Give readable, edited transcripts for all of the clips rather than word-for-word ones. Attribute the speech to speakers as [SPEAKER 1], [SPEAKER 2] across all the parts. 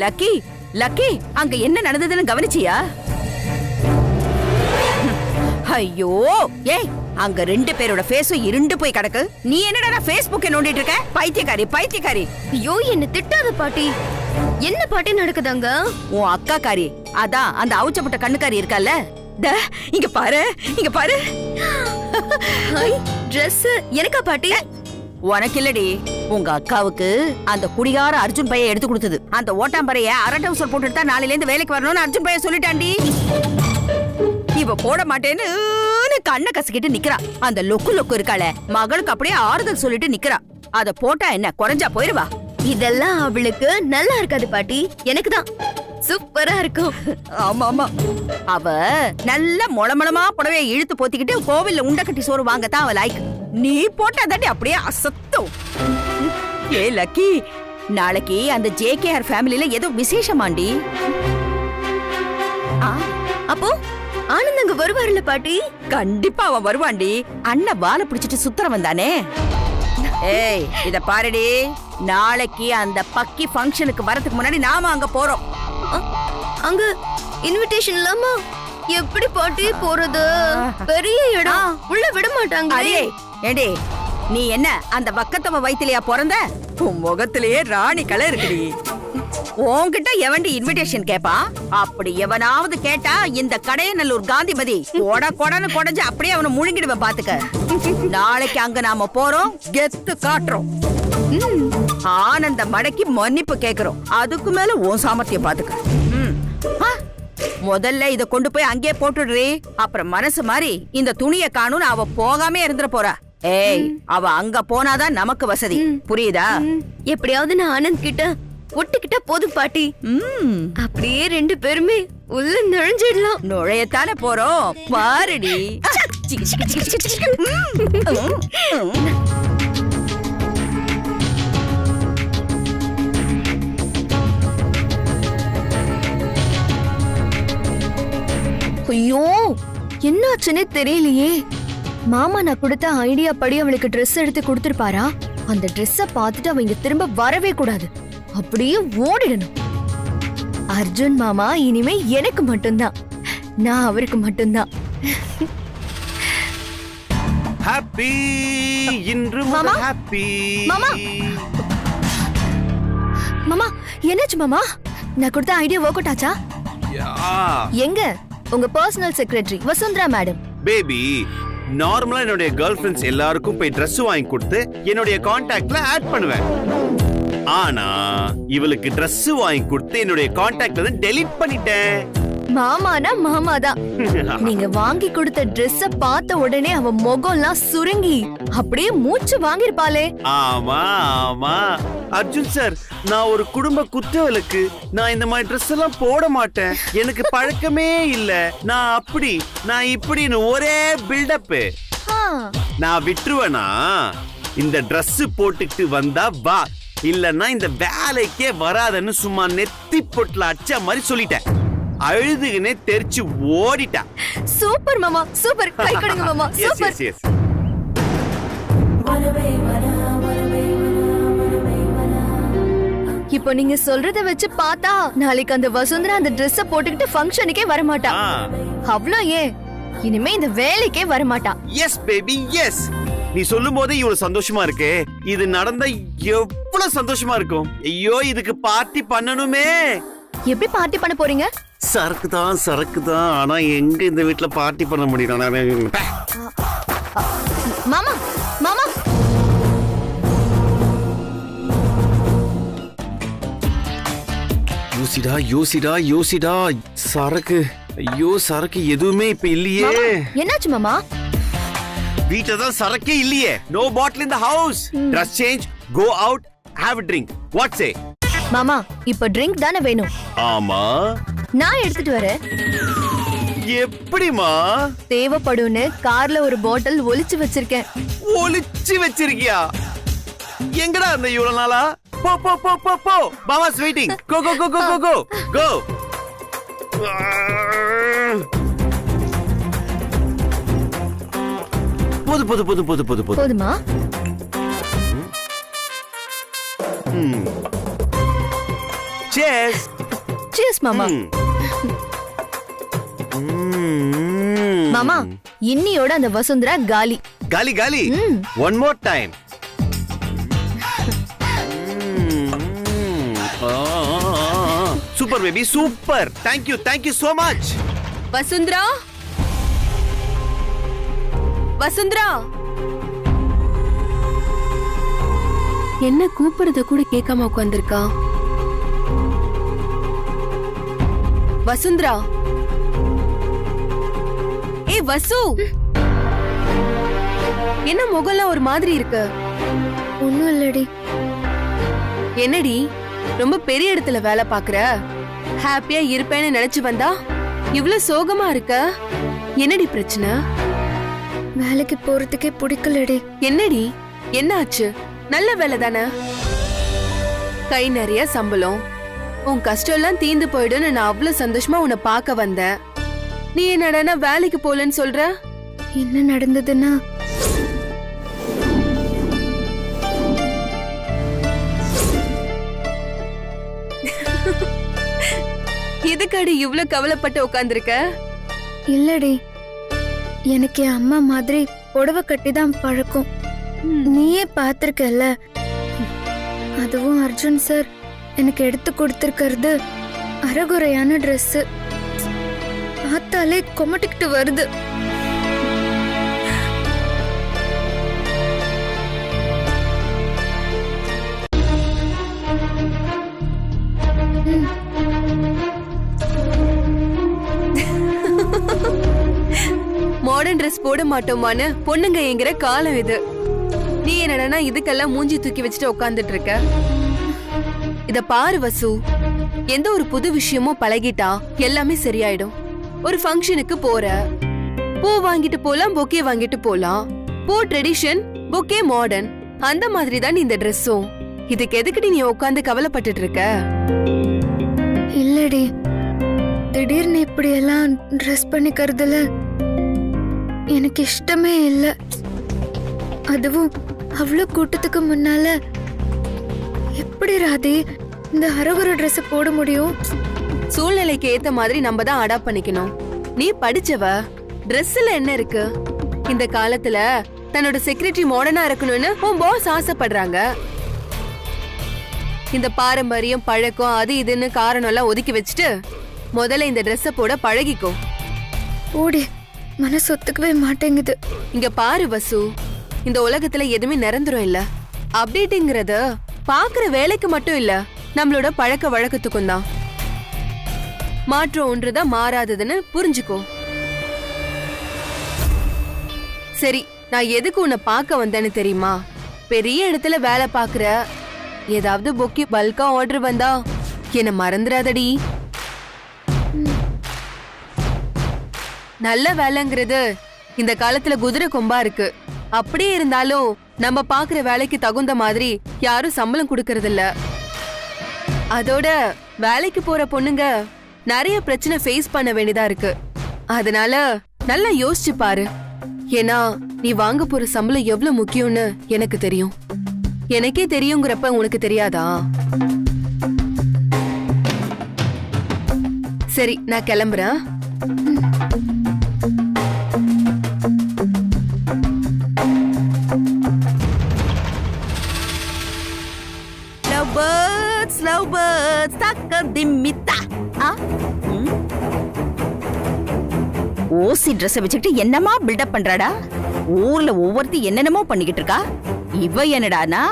[SPEAKER 1] Lucky lucky, அங்க என்ன நடந்ததுன்னு கவனிச்சியா? ஐயோ, ஏய், அங்க 2 பேரோட ஃபேஸும் இருண்டு போய் கிடக்கு. நீ என்னடா ஃபேஸ்புக்கை நோண்டிட்டு இருக்க? பைத்தியக்காரி பைத்தியக்காரி.
[SPEAKER 2] ஐயோ, என்ன திட்டாத பாட்டி. என்ன பாட்டி நடக்குதாங்க?
[SPEAKER 1] உன் அக்கா காரி, அதான் அந்த அவுச்சப்பட்ட கண்ணுக்காரி இருக்கல்ல, இங்க பாரு, இங்க பாரு.
[SPEAKER 2] Dress எனக்கா பாட்டி?
[SPEAKER 1] உனக்கு இல்லடி, உங்க அக்காவுக்கு அந்த குடிகார அர்ஜுன் பையன் எடுத்து கொடுத்தது. அந்த ஓட்டாம்பரைய அரட்டவுசர் போட்டுட்டு தான் நாளையில இருந்து வேலைக்கு வரணும்னு அர்ஜுன் பையன் சொல்லிட்டாண்டி. இவ போட மாட்டேன்னு கண்ணை கசிக்கிட்டு நிக்கிறா. அந்த லொக்கு லொக்கு இருக்காள, மகளுக்கு அப்படியே ஆறுதல் சொல்லிட்டு நிக்கிறா. அத போட்டா என்ன குறைஞ்சா போயிருவா?
[SPEAKER 2] இதெல்லாம் அவளுக்கு நல்லா இருக்காது பாட்டி, எனக்கு தான் சூப்பரா இருக்கும்.
[SPEAKER 1] ஆமா ஆமா, அவ நல்ல மொளமளமா புடவைய இழுத்து போத்திக்கிட்டு கோவில்ல உண்டை கட்டி சோறு வாங்கத்தான் அவ லாய்க்கு. நீ போட்டாதாண்டி அப்படியே அசத்தும். ஏ லக்கி, நாளைக்கு அந்த ஜேகேஆர் ஃபேமிலில ஏதோ விசேஷமாண்டி.
[SPEAKER 2] அப்போ ஆனந்த் அங்க வருவாருல பாட்டி?
[SPEAKER 1] கண்டிப்பா அவன் வருவாண்டி. அண்ணன் வாழை பிடிச்சிட்டு சுத்தர வந்தானே. ஏய், இத பாருடி, நாளைக்கு அந்த பக்கி ஃபங்க்ஷனுக்கு வரதுக்கு முன்னாடி நாம அங்க போறோம்.
[SPEAKER 2] அங்க இன்விடேஷன் இல்லாம எப்படி பாட்டி போறது? பெரிய இடம், உள்ள விட மாட்டாங்க.
[SPEAKER 1] அடே ஏடி, நீ என்ன அந்த வக்கத்தவ வயித்திலையா பிறந்த? உன் முகத்திலேயே ராணி கலை இருக்குடி. உன்கிட்ட எவண்டி இன்விடேஷன் கேப்பா? அப்படி எவனாவது கேட்டா இந்த கடையநல்லூர் காந்திமதி கொடன்னு கொடைஞ்சு அப்படியே அவனை முழுங்கிடுவேன் பாத்துக்க. நாளைக்கு அங்க நாம போறோம், கெத்து காட்டுறோம். ஆனந்த மடக்கி மன்னிப்பு கேக்குறோம். அதுக்கு மேல உன் சாமர்த்தியம் பாத்துக்க. முதல்ல இத கொண்டு போய் அங்கே போட்டுடுறீ. அப்புறம் மனசு மாறி இந்த துணிய காணும்னு அவ போகாமே இருந்துட போறா. ஏய், அவ அங்க போனாதான் நமக்கு வசதி, புரியுதா?
[SPEAKER 2] எப்படியாவது நான் ஆனந்த் கிட்ட ஒட்டுக்கிட்ட போதும் பாட்டி. அப்படியே 2 பேருமே உள்ள நுழைஞ்சிடலாம்.
[SPEAKER 1] நுழையத்தானே போறோம், பாருடி.
[SPEAKER 2] ஐயோ, என்னாச்சுன்னே தெரியலையே. மாமா நான் கொடுத்த ஐடியா படி அவளுக்கு ட்ரெஸ் எடுத்து கொடுத்திருப்பாரா? அந்த ட்ரெஸ்ஸ பார்த்துட்டு அவங்க திரும்ப வரவே கூடாது, அப்படியே ஓடிடணும். அர்ஜுன் மாமா இனிமே எனக்கு மட்டும்தான், நான் அவருக்கு மட்டும்தான்.
[SPEAKER 3] ஹாப்பி இன்று
[SPEAKER 2] மாமா,
[SPEAKER 3] ஹாப்பி.
[SPEAKER 2] மாமா மாமா, என்னாச்சு மாமா? நான் கொடுத்த ஐடியா ஒர்க் அவுட் ஆச்சா? எங்க உங்க personal secretary Vasundhara madam?
[SPEAKER 3] Baby, நார்மலா என்னுடைய கேர்ள் ஃபிரெண்ட்ஸ் எல்லாருக்கும் போய் Dress வாங்கி கொடுத்து என்னுடைய கான்டாக்ட்ல ஆட் பண்ணுவேன். ஆனா இவளுக்கு Dress வாங்கி கொடுத்து என்னுடைய கான்டாக்ட்ல இருந்து டெலீட் பண்ணிட்டேன்.
[SPEAKER 2] மாமானா மாமாதான். நீங்க வாங்கி கொடுத்த Dress பார்த்த உடனே அவ முகம்லாம் சுருங்கி அப்படியே மூச்சு வாங்கிருப்பாளே.
[SPEAKER 3] ஆமா ஆமா அர்ஜுன் சார், நான் ஒரு குடும்ப குத்தவளுக்கு. நான் இந்த மாதிரி Dress எல்லாம் போட மாட்டேன், எனக்கு பழக்கமே இல்ல. நான் இப்படின்னு ஒரே பில்டப். நான் விட்டுருவேனா? இந்த Dress போட்டுக்கிட்டு வந்தா வா, இல்லன்னா இந்த வேலைக்கே வராதன்னு சும்மா நெத்தி பொட்டல அடிச்ச மாதிரி சொல்லிட்டேன். அழுதுகினே தெரிச்சு ஓடிட்டா.
[SPEAKER 2] சூப்பர் மாமா, சூப்பர். கை கொடுங்க மாமா, சூப்பர். இப்போ நீங்க சொல்றத வச்சு பார்த்தா நாளைக்கு அந்த வசுந்தரா அந்த Dress போட்டுக்கிட்டு ஃபங்க்ஷனுக்கே வர மாட்டா. அவ்ளோ ஏன், இனிமே இந்த வேலைக்கே வர மாட்டா.
[SPEAKER 3] Yes baby, yes. நீ சொல்லும் போதே இவ்வளவு சந்தோஷமா இருக்கே. இது நடந்தா எவ்வளவு சந்தோஷமா இருக்கும். ஐயோ, இதுக்கு பார்ட்டி பண்ணணுமே.
[SPEAKER 2] எப்படி பார்ட்டி பண்ண போறீங்க?
[SPEAKER 3] சரக்கு தான். ஆனா எங்க இந்த வீட்ல பார்ட்டி பண்ண முடியும்?
[SPEAKER 2] மாமா மாமா,
[SPEAKER 3] யோசிடா. சரக்கு, ஐயோ சரக்கு எதுவுமே இப்ப இல்லையே.
[SPEAKER 2] என்னாச்சு மாமா?
[SPEAKER 3] வீட்ல தான் சரக்கே இல்லையே. No bottle in the house. Dress change, go out, have a drink. What say?
[SPEAKER 2] மாமா, இப்ப ட்ரிங்க் தானே வேணும்?
[SPEAKER 3] ஆமா,
[SPEAKER 2] நான் எடுத்துட்டு வரேன்.
[SPEAKER 3] எப்படிமா?
[SPEAKER 2] தேவைப்படும்னு கார்ல ஒரு பாட்டில் ஒளிச்சு வச்சிருக்கேன்.
[SPEAKER 3] ஒளிச்சு வச்சிருக்கியா? எங்கடா அந்த இவ்வளவு நாளா? போ. மாமா's waiting. Go. போது.
[SPEAKER 2] போதுமா?
[SPEAKER 3] Cheers.
[SPEAKER 2] Cheers, மாமா. மாமா, இன்னியோட அந்த வசுந்தரா காலி.
[SPEAKER 3] காலி காலி. One more time. Super baby, super. Thank you so much.
[SPEAKER 4] Vasundhara, Vasundhara, என்ன கூப்பிடுறத கூட கேட்காம உட்கார்ந்திருக்கா? வசுந்தரா, ஏய் வசு, என்ன முகம்லாம் ஒரு மாதிரி இருக்கு?
[SPEAKER 2] ஒண்ணும் இல்லடி.
[SPEAKER 4] என்னடி ரொம்ப பெரிய இடத்துல வேலை பாக்குற? ஹாப்பியா இருப்பேன்னு நினைச்சு வந்தா இவ்ளோ சோகமா இருக்க? என்னடி பிரச்சனை?
[SPEAKER 2] வேலைக்கு போறதுக்கே பிடிக்கலடி.
[SPEAKER 4] என்னடி என்ன ஆச்சு? நல்ல வேலை தானே, கை நிறைய சம்பளம், உன் கஷ்டம் எல்லாம் தீந்து போயிடுன்னு நான் அவ்வளவு சந்தோஷமா உன்னை பார்க்க வந்தேன். நீ என்னடா வேலைக்கு போலன்னு சொல்ற?
[SPEAKER 2] என்ன நடந்ததுன்னா,
[SPEAKER 4] எதுக்கடி இவ்ளோ கவலைப்பட்டு உட்கார்ந்திருக்க?
[SPEAKER 2] இல்லடி, எனக்கு என் அம்மா மாதிரி புடவை கட்டிதான் பழக்கம். நீயே பாத்திருக்கல. அதுவும் அர்ஜுன் சார் எனக்கு எடுத்து கொடுத்திருக்கிறது அரைகுறையான ட்ரெஸ். பார்த்தாலே கொமட்டிக்கிட்டு வருது.
[SPEAKER 4] மாடர்ன் ட்ரெஸ் போட மாட்டோமான்னு பொண்ணுங்க என்கிற காலம் இது. நீ என்னடா இதுக்கெல்லாம் மூஞ்சி தூக்கி வச்சுட்டு உட்கார்ந்துட்டு இருக்க? இத பாரு வசு, எந்த ஒரு புது விஷயமும் பழகிட்டா எல்லாமே சரியாயிடும். ஒரு ஃபங்க்ஷனுக்கு போற, பூ வாங்கிட்டு போலாம், பொக்கே வாங்கிட்டு போலாம். பூ ட்ரெடிஷன், பொக்கே மாடர்ன், அந்த மாதிரி தான் இந்த ட்ரெஸ்ஸும். இதுக்கு எதுக்குடி நீ உட்கார்ந்து கவலைப்பட்டுட்டு இருக்க?
[SPEAKER 2] இல்லடி, திடீர்னு இப்படி எல்லாம் ட்ரெஸ் பண்ணிக்கிறதுல எனக்கு இஷ்டமே இல்ல. அதுவும் அவ்வளவு கூட்டத்துக்கு முன்னால எப்படி ராதி இந்த அரகுர ட்ரெஸ் போட முடியும்?
[SPEAKER 4] சூழ்நிலைக்கு ஏத்த மாதிரி நம்ம தான் அடாப்ட் பண்ணிக்கணும். நீ படிச்சவ, ட்ரெஸ்ல என்ன இருக்கு? இந்த காலத்துல தன்னோட செக்ரட்டரி மாடர்னா இருக்கணும்னு உன் பாஸ் ஆசைப்படுறாங்க. இந்த பாரம்பரியம், பழக்கம், அது இதுன்னு காரணம் எல்லாம் ஒதுக்கி வச்சுட்டு முதல்ல இந்த ட்ரெஸ்ஸ போட பழகிக்கோ.
[SPEAKER 2] ஓடி, மனசு ஒத்துக்கவே மாட்டேங்குது.
[SPEAKER 4] இங்க பாரு வசு, இந்த உலகத்துல எதுவுமே நிரந்தரம் இல்ல. அப்டேட்ங்கிறது பாக்குற வேலைக்கு மட்டும் இல்ல, நம்மளோட பழக்க வழக்கத்துக்கும் தான். மாற்றம் ஒன்றுதான் மாறாததுன்னு புரிஞ்சுக்கோ. சரி, நான் எதுக்கு உன்னை பார்க்க வந்தேன்னு தெரியுமா? பெரிய இடத்துல வேலை பாக்குற, ஏதாவது பொக்கே பல்கா ஆர்டர் வந்தா என்ன மறந்துடாதடி. நல்ல வேலைங்கிறது இந்த காலத்துல குதிரை கொம்பா இருக்கு. அப்படியே இருந்தாலும் நம்ம பாக்குற வேலைக்கு தகுந்த மாதிரி யாரும் சம்பளம் கொடுக்கறது இல்ல. அதோட வேலைக்கு போற பொண்ணுங்க நிறைய பிரச்சனை ஃபேஸ் பண்ண வேண்டியதா இருக்கு. அதனால நல்லா யோசிச்சு பாரு. ஏன்னா நீ வாங்க போற சம்பளம் எவ்வளவு முக்கியம்னு எனக்கு தெரியும். எனக்கே தெரியுங்கிறப்ப உனக்கு தெரியாதா? சரி, நான் கிளம்புறேன்.
[SPEAKER 1] Love birds, takadimita. ஓசி ட்ரெஸ் வச்சுக்கிட்டு என்னமா பில்டப் பண்றாடா? ஊர்ல ஒவ்வொருத்தி என்னென்னமோ பண்ணிக்கிட்டு இருக்கா. இவ என்னடானா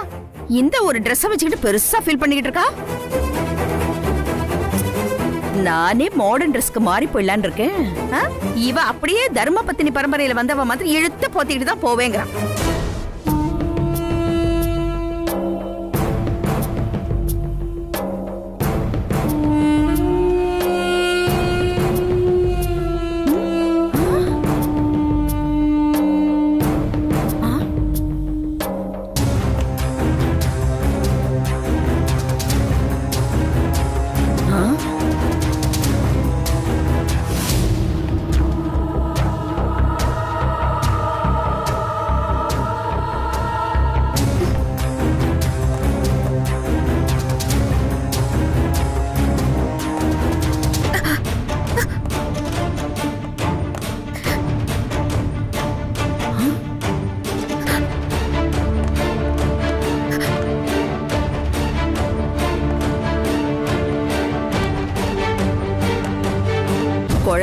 [SPEAKER 1] இந்த ஒரு ட்ரெஸ் வச்சுக்கிட்டு பெருசா ஃபீல் பண்ணிக்கிட்டு இருக்கா. நானே மாடர்ன் ட்ரெஸ்க்கு மாறி போயிடலான்னு இருக்கேன். இவ அப்படியே தர்மபத்தினி பரம்பரையில வந்தவ மாதிரி இழுத்து போத்திக்கிட்டு தான் போவேங்கிறான்.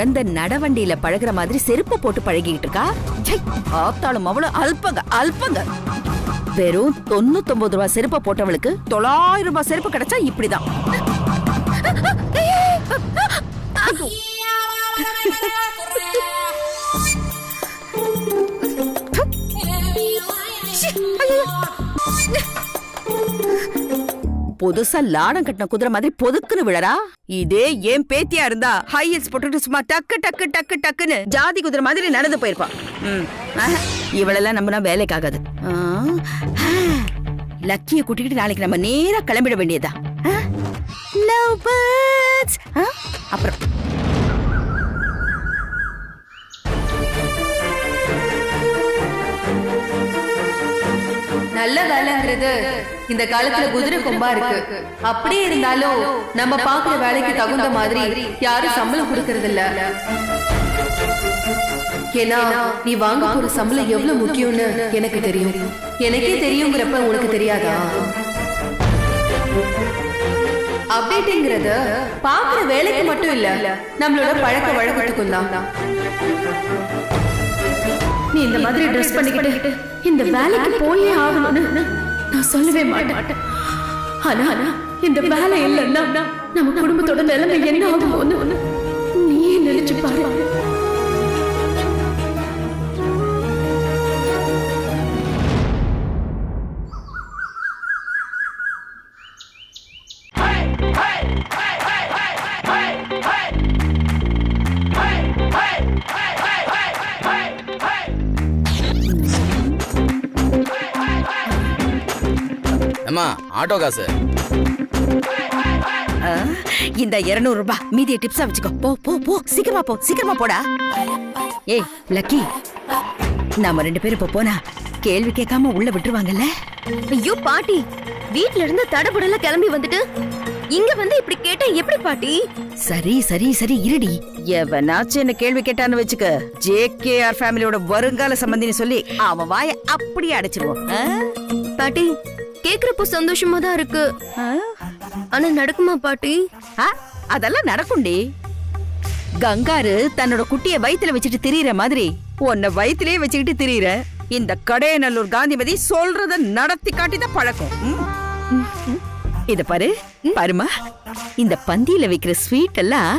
[SPEAKER 1] குழந்தை நடவண்டியில பழகுற மாதிரி செருப்பு போட்டு பழகிட்டு இருக்கா. ஆத்தாலும் அவ்வளவு அல்பங்க. வெறும் 99 ரூபாய் செருப்பை போட்டவளுக்கு 900 ரூபாய் செருப்பு கிடைச்சா இப்படிதான். புதுசா லாடம் கட்டின குதிரை மாதிரி பொதுக்குன்னு விழறா. இதே ஏன் பேத்தியா இருந்தா ஹை ஹீல்ஸ் போட்டுட்டு சும்மா டக்கு டக்கு டக்கு டக்குன்னு ஜாதி குதிரை மாதிரி நடந்து போயிருப்பா. இவளெல்லாம் நம்பினா வேலைக்காகாது. லக்கிய கூட்டிக்கிட்டு நாளைக்கு நம்ம நேரா கிளம்பிட வேண்டியதா. Love birds. அப்புறம்
[SPEAKER 4] நல்ல வேலைங்கிறது இந்த காலத்துல குதிரை கொம்பா இருக்கு. அப்படியே இருந்தாலும் நம்ம பாக்குற வேலைக்கு தகுந்த மாதிரி யாரும் சம்பளம் கொடுக்கறது இல்ல. ஏன்னா நீ வாங்க போற சம்பளம் எவ்வளவு முக்கியம்னு எனக்கு தெரியும். எனக்கே தெரியுங்கிறப்ப உனக்கு தெரியாதா? அப்டேட்ங்கிறது பாக்குற வேலைக்கு மட்டும் இல்ல, நம்மளோட பழக்க வழக்கத்துக்கும் தான்.
[SPEAKER 2] நீ இந்த மாதிரி ட்ரெஸ் பண்ணிக்கிட்டு இந்த வேலைக்கு போயே ஆகணும்னு நான் சொல்லவே மாட்டேன். ஆனா இந்த வேலை இல்லைன்னா நம்ம குடும்பத்தோட நிலைமை என்ன ஆகுமோன்னு நீயே நினைச்சு பாரு.
[SPEAKER 5] அம்மா ஆட்டோ காசு.
[SPEAKER 1] இந்த 200 ரூபாய் மீதியை டிப்ஸா வச்சுக்கோ. போ போ போ, சீக்கிரமா போடா. ஏய் லக்கி, நாம 2 பேரும் இப்ப போனா கேள்வி கேட்காம உள்ள விட்டுருவாங்கல்ல?
[SPEAKER 2] ஐயோ பாட்டி, வீட்ல இருந்து தடபுடல கிளம்பி வந்துட்டு இங்க வந்து இப்படி கேட்டா எப்படி பாட்டி?
[SPEAKER 1] சரி இருடி. எவனாச்சும் என்ன கேள்வி கேட்டான்னு வச்சுக்க, JKR ஃபேமிலியோட வருங்கால சம்பந்தின்னு சொல்லி அவன் வாய அப்படியே அடைச்சிருவோம்.
[SPEAKER 2] பாட்டி கேக்குறப்போ சந்தோஷமா தான் இருக்கு. ஆனா நடக்குமா பாட்டி?
[SPEAKER 1] அதெல்லாம் நடக்கும்டி. கங்காரு தன்னோட குட்டிய வயித்துல வச்சுட்டு திரியிற மாதிரி உன்னை வயித்திலே வச்சுக்கிட்டு திரியிற. இந்த கடையநல்லூர் காந்திமதி சொல்றத நடத்தி காட்டிதான் பழக்கம். இத பாருமா, இந்த பந்தியில வைக்கிற ஸ்வீட் எல்லாம்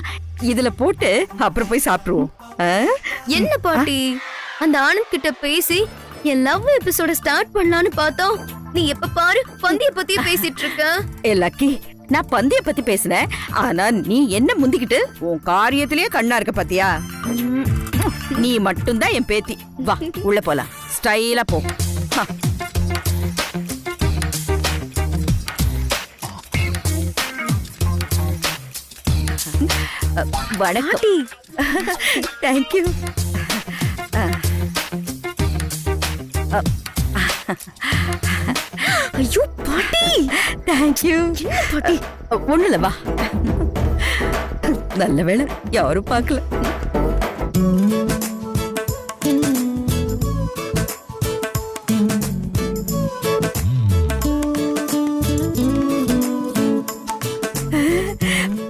[SPEAKER 1] இதுல போட்டு அப்புறம் போய் சாப்பிடுவோம்.
[SPEAKER 2] என்ன பாட்டி, அந்த ஆனந்த் கிட்ட பேசி என் லவ் எபிசோட ஸ்டார்ட் பண்ணலான்னு பார்த்தோம். நீ எப்ப பாரு பந்திய பத்தி பேசிட்டு இருக்க.
[SPEAKER 1] லக்கி, நான் பந்திய பத்தி பேசினேன். ஆனா நீ என்ன முந்திக்கிட்டு உன் காரியத்திலேயே கண்ணா இருக்க பாத்தியா? நீ மட்டும்தான் என் பேத்தி. வா உள்ள போலாம், ஸ்டைலா போ. வணக்கம். தேங்க்யூ.
[SPEAKER 2] ஐயோ பாட்டி,
[SPEAKER 1] தேங்க்யூ.
[SPEAKER 2] பாட்டி
[SPEAKER 1] ஒண்ணு இல்ல, வா. நல்ல வேளை யாரும் பார்க்கல.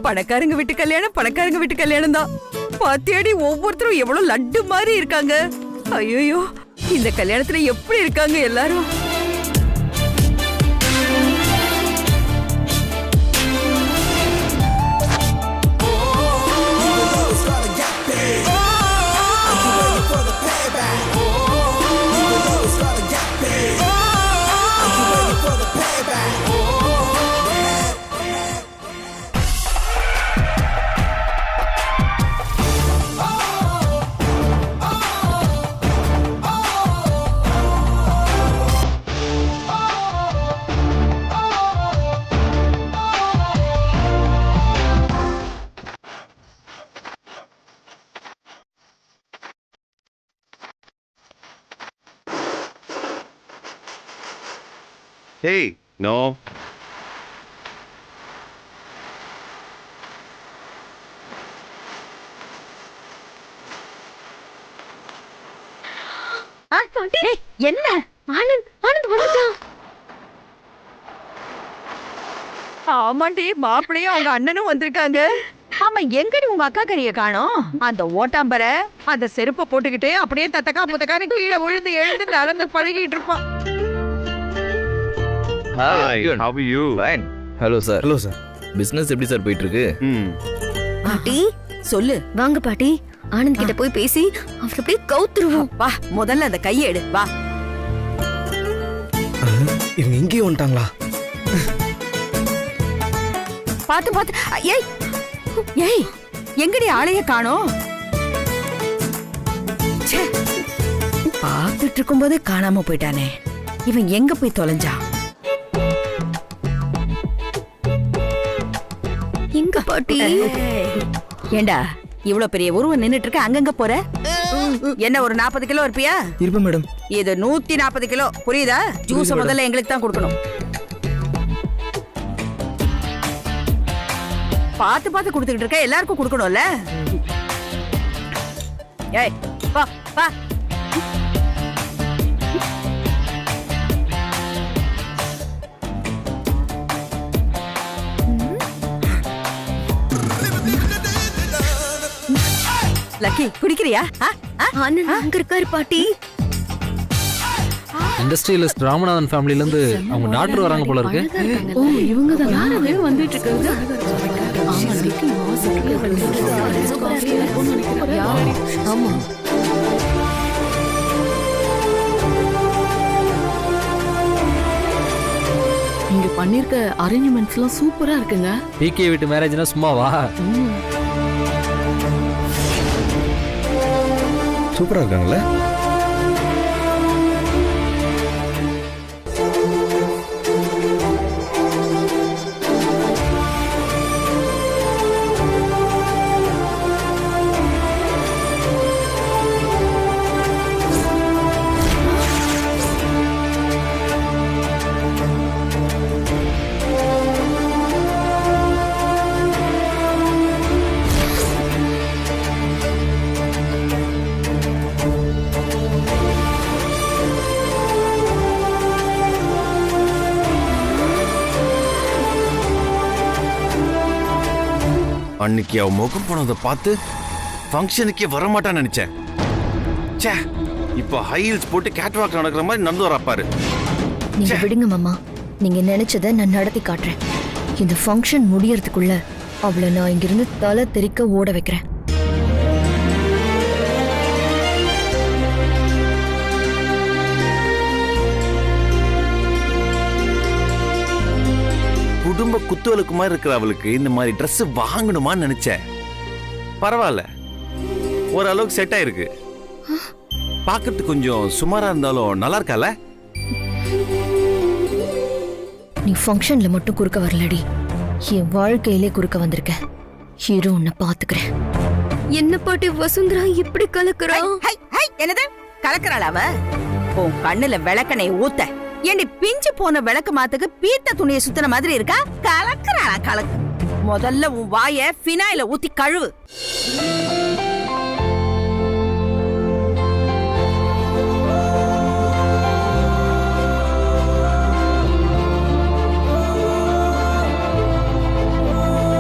[SPEAKER 1] பணக்காரங்க வீட்டு கல்யாணம் தான். பாத்தியாடி, ஒவ்வொருத்தரும் எவ்வளவு லட்டு மாதிரி இருக்காங்க. ஐயோ, இந்த கல்யாணத்துல எப்படி இருக்காங்க எல்லாரும்.
[SPEAKER 3] Hey, no.
[SPEAKER 2] என்ன ஆனந்த் வந்துட்டான்.
[SPEAKER 1] ஆமாண்டி, மாப்பிள்ளையும் அவங்க அண்ணனும் வந்திருக்காங்க. ஆமா, எங்கடி உங்க அக்கா கறிய காணோம்? அந்த ஓட்டாம்பரை அந்த செருப்பை போட்டுக்கிட்டு அப்படியே தத்தக்கா புத்தக்காரி கீழே விழுந்து எழுந்து நடந்து பழகிட்டு இருப்பான்.
[SPEAKER 3] How are you?
[SPEAKER 5] Fine. Hello sir.
[SPEAKER 3] Hello sir.
[SPEAKER 5] Business எப்படி சார் போயிட்டு இருக்கு?
[SPEAKER 2] பாட்டி
[SPEAKER 1] சொல்லு.
[SPEAKER 2] வாங்க பாட்டி, ஆனந்த் கிட்ட போய் பேசி அவரை அப்படியே கவுத்துருவோம்.
[SPEAKER 1] வா, முதல்ல அந்த கையை எடு. வா.
[SPEAKER 6] இவங்க இங்கேயும் வந்துட்டாங்களா?
[SPEAKER 1] பாத்து பாத்து. ஏய் ஏய், எங்கடி ஆளைய காணோம்? பாத்துட்டு இருக்கும் போதே காணாம போயிட்டானே. இவன் எங்க போய் தொலைஞ்சா?
[SPEAKER 2] எங்க பாட்டி?
[SPEAKER 1] ஏண்டா இவ்வளவு பெரிய உருவம் நின்னுட்டு இருக்க, அங்கங்க போற? என்ன ஒரு 40 கிலோ இருப்பியா?
[SPEAKER 6] இருப்பேன் மேடம்.
[SPEAKER 1] இது 140 கிலோ, புரியுதா? ஜூஸ் முதல்ல எங்களுக்கு தான் கொடுக்கணும். பாத்து பாத்து கொடுத்துக்கிட்டு இருக்க, எல்லாருக்கும் கொடுக்கணும்ல. ஏய் வா வா. லக்கி, குடிக்கிறியா?
[SPEAKER 2] ஆனந்த் அங்க இருக்காரு பாட்டி.
[SPEAKER 7] இண்டஸ்ட்ரியலிஸ்ட் ராமநாதன் ஃபேமிலில இருந்து அவங்க டாக்டர் வராங்க போல இருக்கு.
[SPEAKER 8] ஓ, இவங்க தான் வந்துட்டு இருக்காங்க.
[SPEAKER 2] ஆமா,
[SPEAKER 8] நீங்க பண்ணிருக்க அரேஞ்ச்மெண்ட்ஸ் எல்லாம் சூப்பரா இருக்குங்க.
[SPEAKER 7] பிகே வீட்டு மேரேஜ்னா சும்மாவா?
[SPEAKER 6] சூப்பரா இருக்காங்கல்ல?
[SPEAKER 3] அன்னைக்கு அவ முகம் போனதை பார்த்து ஃபங்க்ஷனுக்கே வரமாட்டான்னு நினைச்சேன். ச்சே, இப்போ ஹை ஹீல்ஸ் போட்டு கேட் வாக் நடக்கிற மாதிரி நடந்து வரப்பாரு.
[SPEAKER 2] நீங்க விடுங்க மாமா, நீங்க நினைச்சதை நான் நடத்தி காட்டுறேன். இந்த ஃபங்க்ஷன் முடியறதுக்குள்ள அவளை நான் இங்கிருந்து தலை தெறிக்க ஓட வைக்கிறேன்.
[SPEAKER 3] குடும்ப குத்துவலுக்கு மாதிரி இருக்கிற அவளுக்கு இந்த மாதிரி ட்ரெஸ் வாங்கணுமான்னு நினைச்சேன். பரவாயில்ல, ஓரளவுக்கு செட் ஆயிருக்கு. பார்க்கறதுக்கு கொஞ்சம் சுமாரா இருந்தாலும் நல்லா இருக்கால?
[SPEAKER 2] நீ ஃபங்க்ஷன்ல மட்டும் குறுக்க வரலடி, என் வாழ்க்கையிலே குறுக்க வந்திருக்க. ஹீரோ உன்னை பாத்துக்கிறேன். என்ன பாட்டி வசுந்தரா இப்படி கலக்குறா?
[SPEAKER 1] என்னது கலக்குறாள் அவ? உன் கண்ணுல விளக்கனை ஊத்த ஏண்டி பிஞ்சு போன விளக்கு மாத்துக்கு பீத்த துணியை சுத்தின மாதிரி இருக்கா? கலக்குறாளா? கலக்கு. முதல்ல உன் வாய ஃபினாயில ஊத்தி கழுவு.